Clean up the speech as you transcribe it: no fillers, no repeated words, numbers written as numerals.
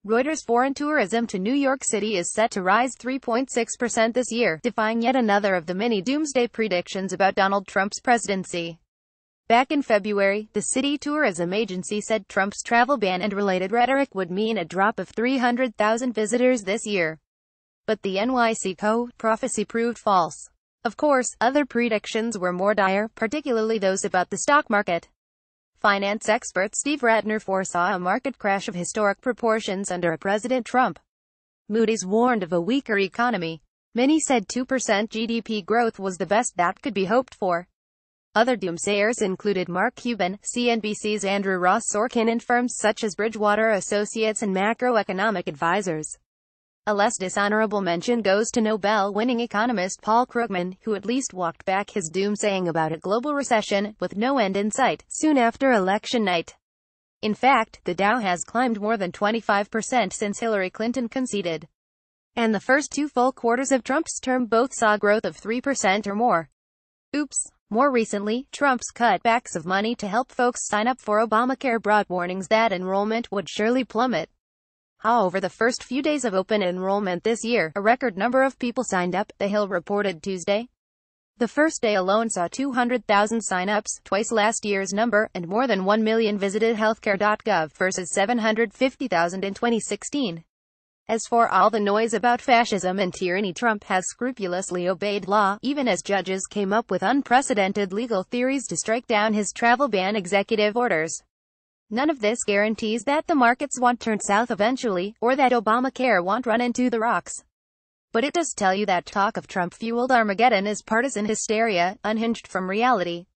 Reuters foreign tourism to New York City is set to rise 3.6% this year, defying yet another of the many doomsday predictions about Donald Trump's presidency. Back in February, the city tourism agency said Trump's travel ban and related rhetoric would mean a drop of 300,000 visitors this year. But the NYC prophecy proved false. Of course, other predictions were more dire, particularly those about the stock market. Finance expert Steve Ratner foresaw a market crash of historic proportions under President Trump. Moody's warned of a weaker economy. Many said 2% GDP growth was the best that could be hoped for. Other doomsayers included Mark Cuban, CNBC's Andrew Ross Sorkin, and firms such as Bridgewater Associates and macroeconomic advisors. A less dishonorable mention goes to Nobel-winning economist Paul Krugman, who at least walked back his doomsaying about a global recession, with no end in sight, soon after election night. In fact, the Dow has climbed more than 25% since Hillary Clinton conceded. And the first 2 full quarters of Trump's term both saw growth of 3% or more. Oops. More recently, Trump's cutbacks of money to help folks sign up for Obamacare brought warnings that enrollment would surely plummet. Over the first few days of open enrollment this year, a record number of people signed up, The Hill reported Tuesday. The first day alone saw 200,000 sign-ups, twice last year's number, and more than 1 million visited healthcare.gov versus 750,000 in 2016. As for all the noise about fascism and tyranny, Trump has scrupulously obeyed law, even as judges came up with unprecedented legal theories to strike down his travel ban executive orders. None of this guarantees that the markets won't turn south eventually, or that Obamacare won't run into the rocks. But it does tell you that talk of Trump-fueled Armageddon is partisan hysteria, unhinged from reality.